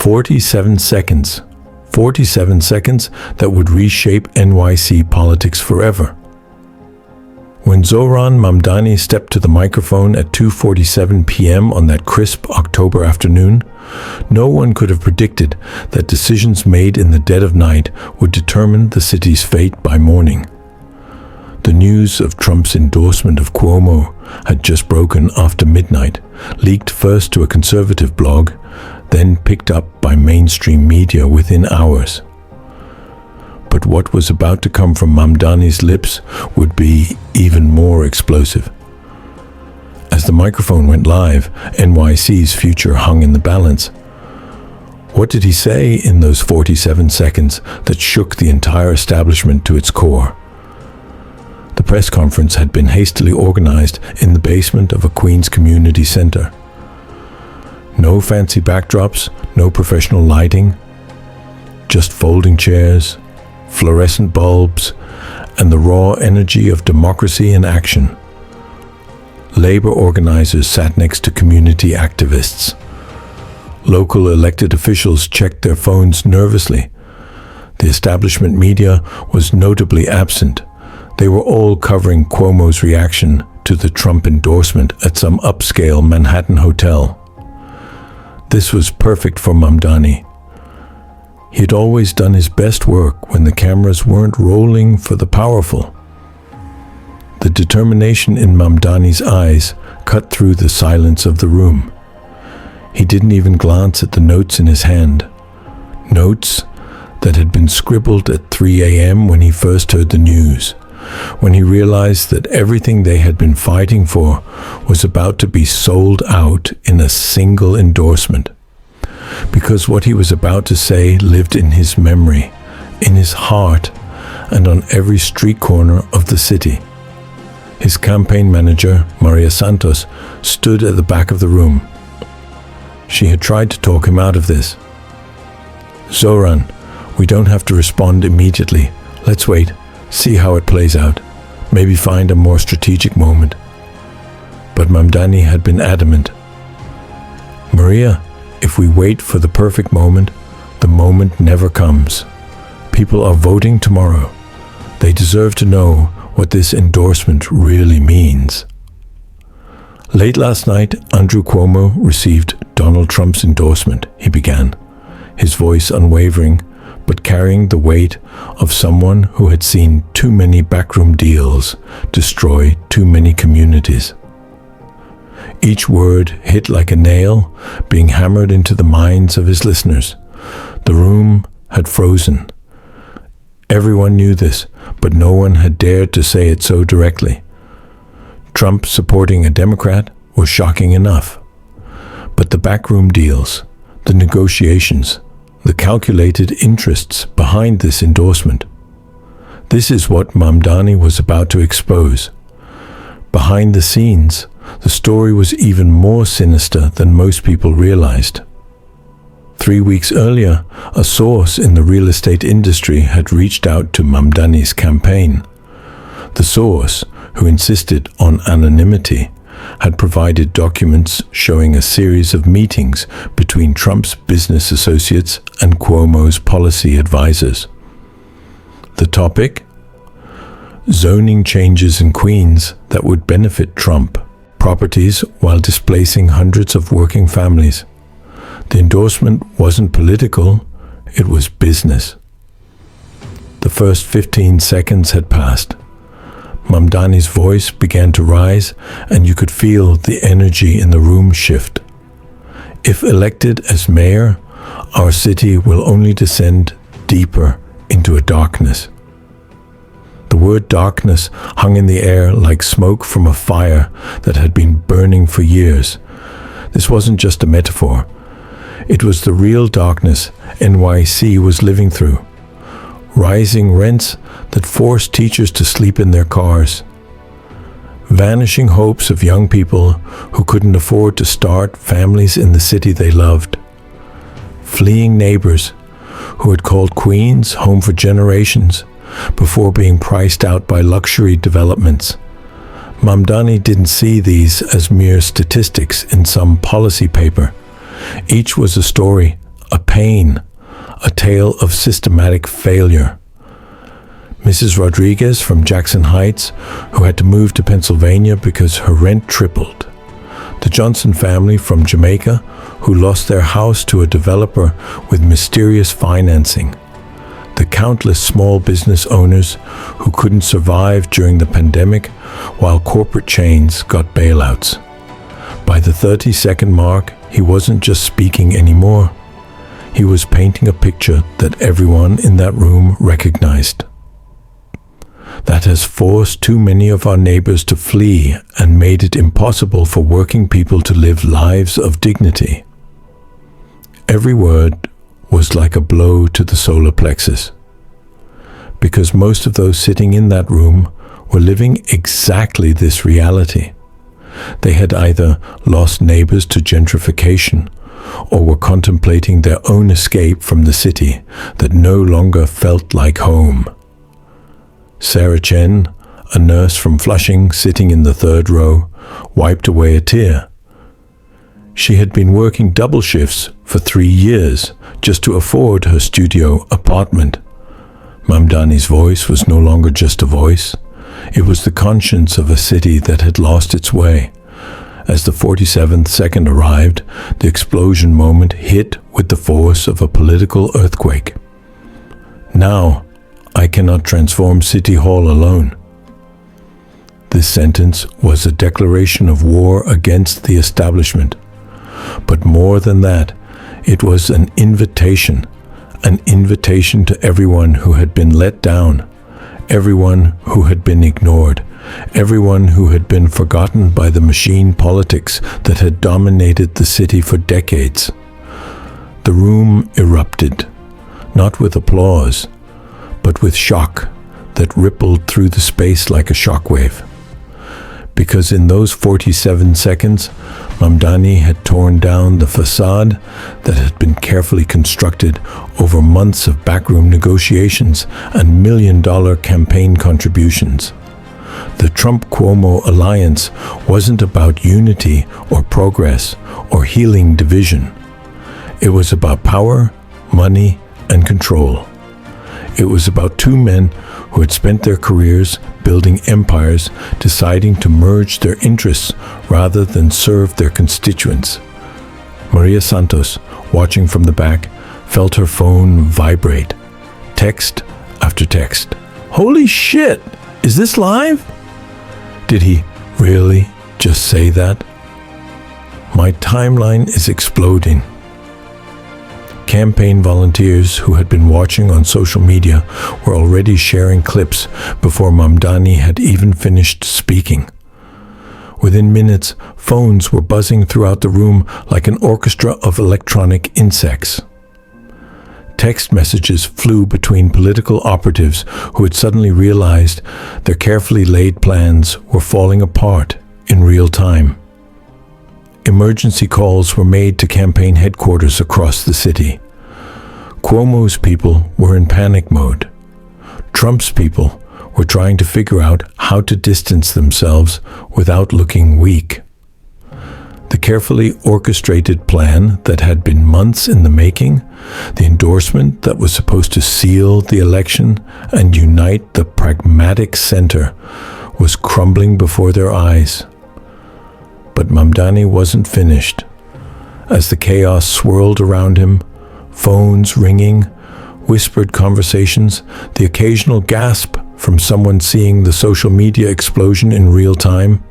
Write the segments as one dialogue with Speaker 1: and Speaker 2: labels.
Speaker 1: 47 seconds. 47 seconds that would reshape NYC politics forever. When Zohran Mamdani stepped to the microphone at 2:47 p.m. on that crisp October afternoon, no one could have predicted that decisions made in the dead of night would determine the city's fate by morning. The news of Trump's endorsement of Cuomo had just broken after midnight, leaked first to a conservative blog, then picked up by mainstream media within hours. But what was about to come from Mamdani's lips would be even more explosive. As the microphone went live, NYC's future hung in the balance. What did he say in those 47 seconds that shook the entire establishment to its core? The press conference had been hastily organized in the basement of a Queens community center. No fancy backdrops, no professional lighting, just folding chairs, fluorescent bulbs, and the raw energy of democracy in action. Labor organizers sat next to community activists. Local elected officials checked their phones nervously. The establishment media was notably absent. They were all covering Cuomo's reaction to the Trump endorsement at some upscale Manhattan hotel. This was perfect for Mamdani. He had always done his best work when the cameras weren't rolling for the powerful. The determination in Mamdani's eyes cut through the silence of the room. He didn't even glance at the notes in his hand. Notes that had been scribbled at 3 a.m. when he first heard the news, when he realized that everything they had been fighting for was about to be sold out in a single endorsement. Because what he was about to say lived in his memory, in his heart, and on every street corner of the city. His campaign manager, Maria Santos, stood at the back of the room. She had tried to talk him out of this. "Zohran, we don't have to respond immediately. Let's wait, see how it plays out, maybe find a more strategic moment." But Mamdani had been adamant. "Maria, if we wait for the perfect moment, the moment never comes. People are voting tomorrow. They deserve to know what this endorsement really means." Late last night, Andrew Cuomo received Donald Trump's endorsement, he began, his voice unwavering, but carrying the weight of someone who had seen too many backroom deals destroy too many communities. Each word hit like a nail, being hammered into the minds of his listeners. The room had frozen. Everyone knew this, but no one had dared to say it so directly. Trump supporting a Democrat was shocking enough. But the backroom deals, the negotiations, the calculated interests behind this endorsement. This is what Mamdani was about to expose. Behind the scenes, the story was even more sinister than most people realized. 3 weeks earlier, a source in the real estate industry had reached out to Mamdani's campaign. The source, who insisted on anonymity, had provided documents showing a series of meetings between Trump's business associates and Cuomo's policy advisors. The topic? Zoning changes in Queens that would benefit Trump properties while displacing hundreds of working families. The endorsement wasn't political, it was business. The first 15 seconds had passed. Mamdani's voice began to rise, and you could feel the energy in the room shift. If elected as mayor, our city will only descend deeper into a darkness. The word darkness hung in the air like smoke from a fire that had been burning for years. This wasn't just a metaphor. It was the real darkness NYC was living through. Rising rents that forced teachers to sleep in their cars. Vanishing hopes of young people who couldn't afford to start families in the city they loved. Fleeing neighbors who had called Queens home for generations before being priced out by luxury developments. Mamdani didn't see these as mere statistics in some policy paper. Each was a story, a pain, a tale of systematic failure. Mrs. Rodriguez from Jackson Heights, who had to move to Pennsylvania because her rent tripled. The Johnson family from Jamaica, who lost their house to a developer with mysterious financing. The countless small business owners who couldn't survive during the pandemic while corporate chains got bailouts. By the 30-second mark, he wasn't just speaking anymore. He was painting a picture that everyone in that room recognized. That has forced too many of our neighbors to flee and made it impossible for working people to live lives of dignity. Every word was like a blow to the solar plexus, because most of those sitting in that room were living exactly this reality. They had either lost neighbors to gentrification or were contemplating their own escape from the city that no longer felt like home. Sarah Chen, a nurse from Flushing sitting in the third row, wiped away a tear. She had been working double shifts for 3 years just to afford her studio apartment. Mamdani's voice was no longer just a voice. It was the conscience of a city that had lost its way. As the 47th second arrived, the explosion moment hit with the force of a political earthquake. Now, I cannot transform City Hall alone. This sentence was a declaration of war against the establishment. But more than that, it was an invitation to everyone who had been let down, everyone who had been ignored, everyone who had been forgotten by the machine politics that had dominated the city for decades. The room erupted, not with applause, but with shock that rippled through the space like a shockwave. Because in those 47 seconds, Mamdani had torn down the facade that had been carefully constructed over months of backroom negotiations and million-dollar campaign contributions. The Trump-Cuomo alliance wasn't about unity or progress or healing division. It was about power, money, and control. It was about two men who had spent their careers building empires, deciding to merge their interests rather than serve their constituents. Maria Santos, watching from the back, felt her phone vibrate. Text after text. "Holy shit! Is this live?" Did he really just say that? My timeline is exploding. Campaign volunteers who had been watching on social media were already sharing clips before Mamdani had even finished speaking. Within minutes, phones were buzzing throughout the room like an orchestra of electronic insects. Text messages flew between political operatives who had suddenly realized their carefully laid plans were falling apart in real time. Emergency calls were made to campaign headquarters across the city. Cuomo's people were in panic mode. Trump's people were trying to figure out how to distance themselves without looking weak. The carefully orchestrated plan that had been months in the making, the endorsement that was supposed to seal the election and unite the pragmatic center, was crumbling before their eyes. But Mamdani wasn't finished. As the chaos swirled around him, phones ringing, whispered conversations, the occasional gasp from someone seeing the social media explosion in real time,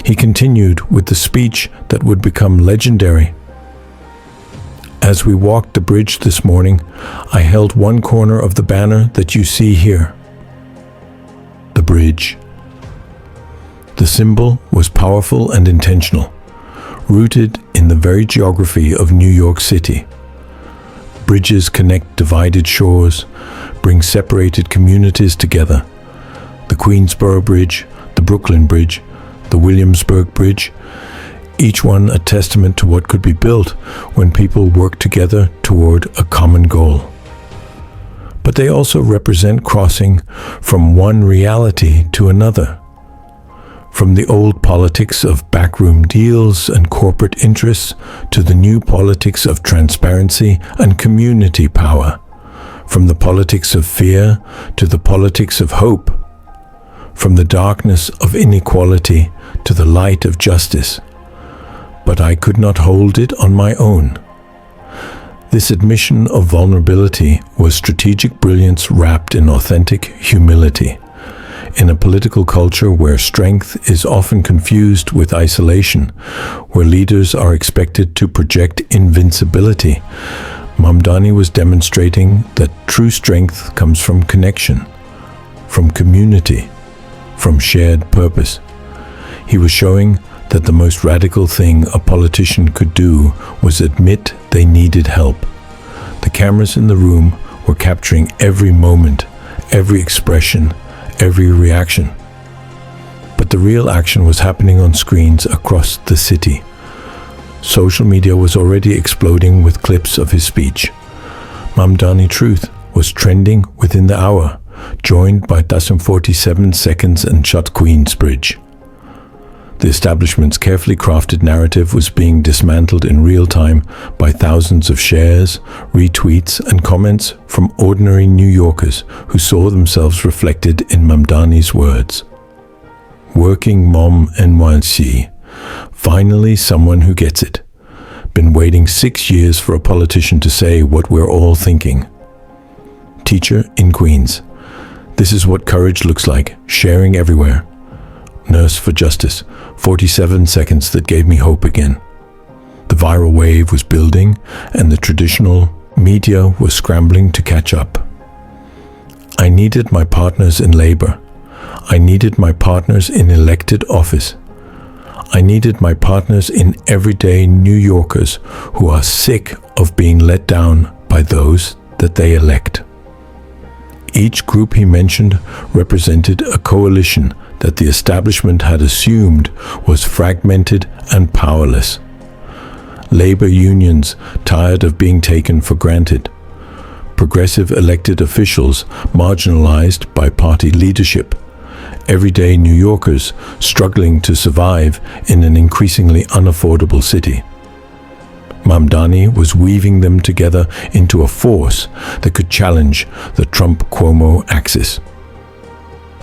Speaker 1: he continued with the speech that would become legendary. As we walked the bridge this morning, I held one corner of the banner that you see here. The bridge. The symbol was powerful and intentional, rooted in the very geography of New York City. Bridges connect divided shores, bring separated communities together. The Queensboro Bridge, the Brooklyn Bridge, the Williamsburg Bridge, each one a testament to what could be built when people work together toward a common goal. But they also represent crossing from one reality to another. From the old politics of backroom deals and corporate interests to the new politics of transparency and community power, from the politics of fear to the politics of hope, from the darkness of inequality to the light of justice. But I could not hold it on my own. This admission of vulnerability was strategic brilliance wrapped in authentic humility. In a political culture where strength is often confused with isolation, where leaders are expected to project invincibility, Mamdani was demonstrating that true strength comes from connection, from community, from shared purpose. He was showing that the most radical thing a politician could do was admit they needed help. The cameras in the room were capturing every moment, every expression, every reaction. But the real action was happening on screens across the city. Social media was already exploding with clips of his speech. Mamdani Truth was trending within the hour, joined by 47 seconds and shot Queensbridge. The establishment's carefully crafted narrative was being dismantled in real time by thousands of shares, retweets, and comments from ordinary New Yorkers who saw themselves reflected in Mamdani's words. Working mom NYC. Finally someone who gets it. Been waiting 6 years for a politician to say what we're all thinking. Teacher in Queens. This is what courage looks like, sharing everywhere. Nurse for Justice, 47 seconds that gave me hope again. The viral wave was building, and the traditional media was scrambling to catch up. I needed my partners in labor. I needed my partners in elected office. I needed my partners in everyday New Yorkers who are sick of being let down by those that they elect. Each group he mentioned represented a coalition that the establishment had assumed was fragmented and powerless. Labor unions tired of being taken for granted. Progressive elected officials marginalized by party leadership. Everyday New Yorkers struggling to survive in an increasingly unaffordable city. Mamdani was weaving them together into a force that could challenge the Trump-Cuomo axis.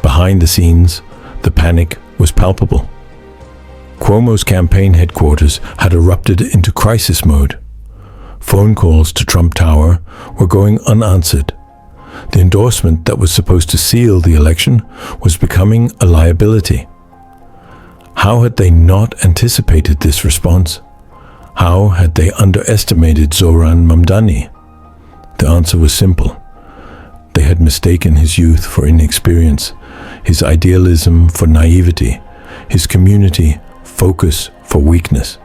Speaker 1: Behind the scenes, the panic was palpable. Cuomo's campaign headquarters had erupted into crisis mode. Phone calls to Trump Tower were going unanswered. The endorsement that was supposed to seal the election was becoming a liability. How had they not anticipated this response? How had they underestimated Zohran Mamdani? The answer was simple. They had mistaken his youth for inexperience, his idealism for naivety, his community focus for weakness.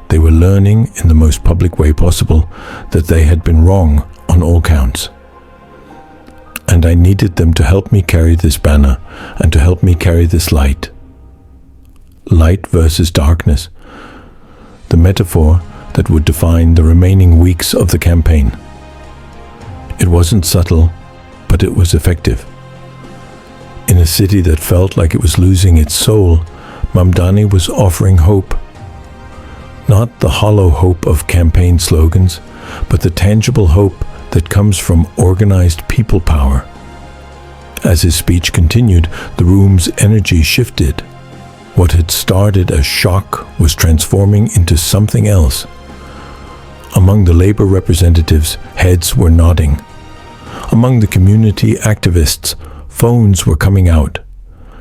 Speaker 1: They were learning in the most public way possible that they had been wrong on all counts. And I needed them to help me carry this banner and to help me carry this light. Light versus darkness. The metaphor that would define the remaining weeks of the campaign. It wasn't subtle, but it was effective. In a city that felt like it was losing its soul, Mamdani was offering hope. Not the hollow hope of campaign slogans, but the tangible hope that comes from organized people power. As his speech continued, the room's energy shifted. What had started as shock was transforming into something else. Among the labor representatives, heads were nodding. Among the community activists, phones were coming out,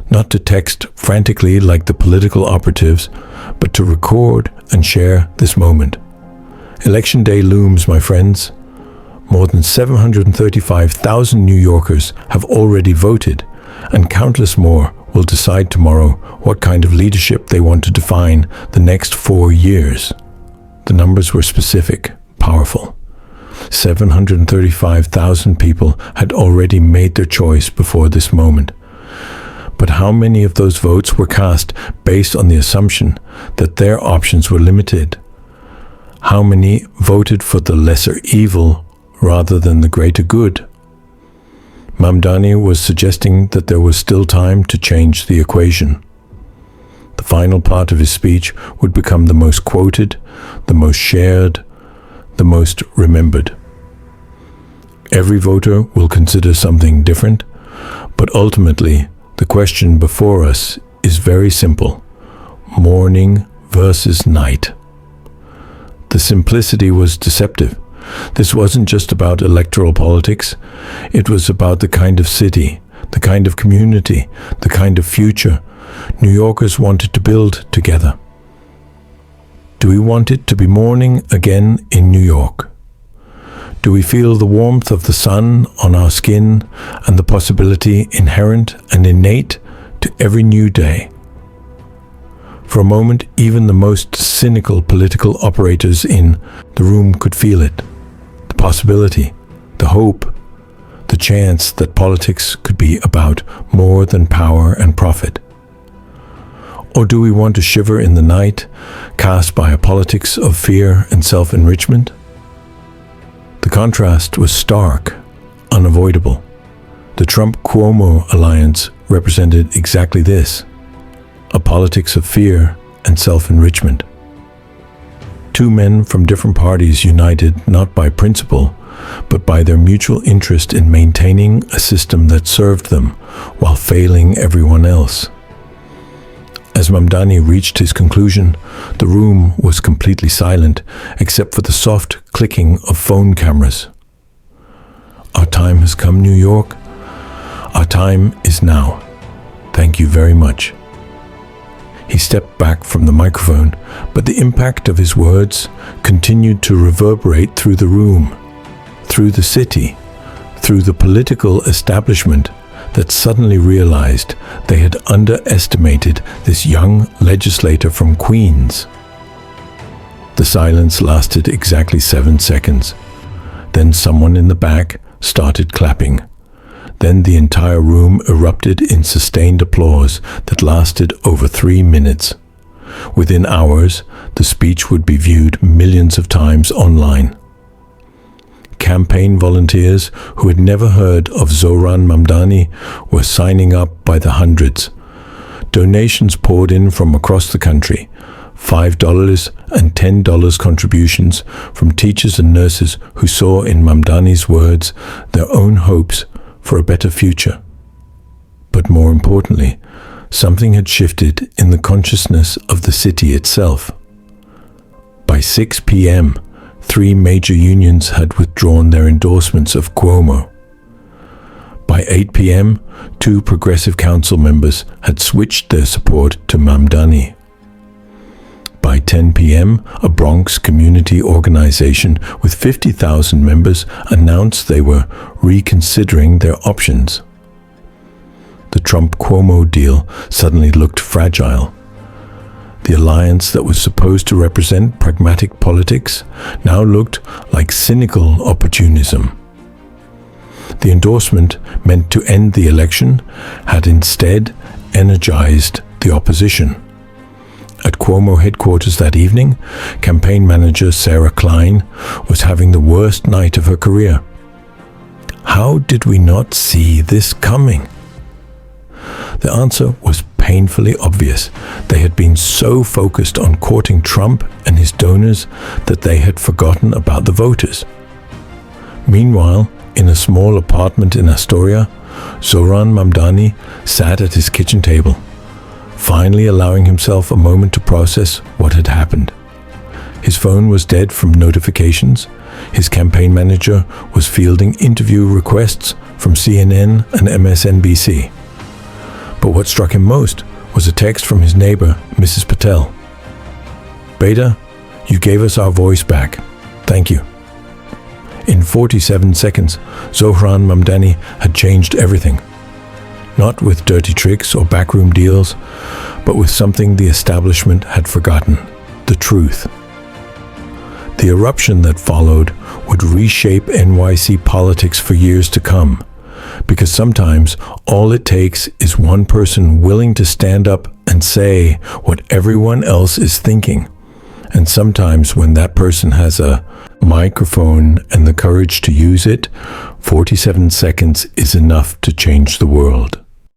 Speaker 1: not to text frantically like the political operatives, but to record and share this moment. Election day looms, my friends. More than 735,000 New Yorkers have already voted, and countless more will decide tomorrow what kind of leadership they want to define the next 4 years. The numbers were specific, powerful. 735,000 people had already made their choice before this moment. But how many of those votes were cast based on the assumption that their options were limited? How many voted for the lesser evil rather than the greater good? Mamdani was suggesting that there was still time to change the equation. The final part of his speech would become the most quoted, the most shared, the most remembered. Every voter will consider something different, but ultimately, the question before us is very simple: morning versus night. The simplicity was deceptive. This wasn't just about electoral politics. It was about the kind of city, the kind of community, the kind of future New Yorkers wanted to build together. Do we want it to be morning again in New York? Do we feel the warmth of the sun on our skin and the possibility inherent and innate to every new day? For a moment, even the most cynical political operators in the room could feel it. The possibility, the hope, the chance that politics could be about more than power and profit. Or do we want to shiver in the night, cast by a politics of fear and self-enrichment? The contrast was stark, unavoidable. The Trump-Cuomo alliance represented exactly this: a politics of fear and self-enrichment. Two men from different parties united not by principle, but by their mutual interest in maintaining a system that served them while failing everyone else. As Mamdani reached his conclusion, the room was completely silent, except for the soft clicking of phone cameras. Our time has come, New York. Our time is now. Thank you very much. He stepped back from the microphone, but the impact of his words continued to reverberate through the room, through the city, through the political establishment that suddenly realized they had underestimated this young legislator from Queens. The silence lasted exactly 7 seconds. Then someone in the back started clapping. Then the entire room erupted in sustained applause that lasted over 3 minutes. Within hours, the speech would be viewed millions of times online. Campaign volunteers who had never heard of Zohran Mamdani were signing up by the hundreds. Donations poured in from across the country, $5 and $10 contributions from teachers and nurses who saw in Mamdani's words their own hopes for a better future. But more importantly, something had shifted in the consciousness of the city itself. By 6 p.m., 3 major unions had withdrawn their endorsements of Cuomo. By 8 p.m., 2 progressive council members had switched their support to Mamdani. By 10 p.m., a Bronx community organization with 50,000 members announced they were reconsidering their options. The Trump-Cuomo deal suddenly looked fragile. The alliance that was supposed to represent pragmatic politics now looked like cynical opportunism. The endorsement meant to end the election had instead energized the opposition. At Cuomo headquarters that evening, campaign manager Sarah Klein was having the worst night of her career. How did we not see this coming? The answer was painfully obvious. They had been so focused on courting Trump and his donors that they had forgotten about the voters. Meanwhile, in a small apartment in Astoria, Zohran Mamdani sat at his kitchen table, finally allowing himself a moment to process what had happened. His phone was dead from notifications. His campaign manager was fielding interview requests from CNN and MSNBC. But what struck him most was a text from his neighbor, Mrs. Patel. "Beta, you gave us our voice back. Thank you." In 47 seconds, Zohran Mamdani had changed everything. Not with dirty tricks or backroom deals, but with something the establishment had forgotten: the truth. The eruption that followed would reshape NYC politics for years to come, because sometimes all it takes is one person willing to stand up and say what everyone else is thinking. And sometimes when that person has a microphone and the courage to use it, 47 seconds is enough to change the world.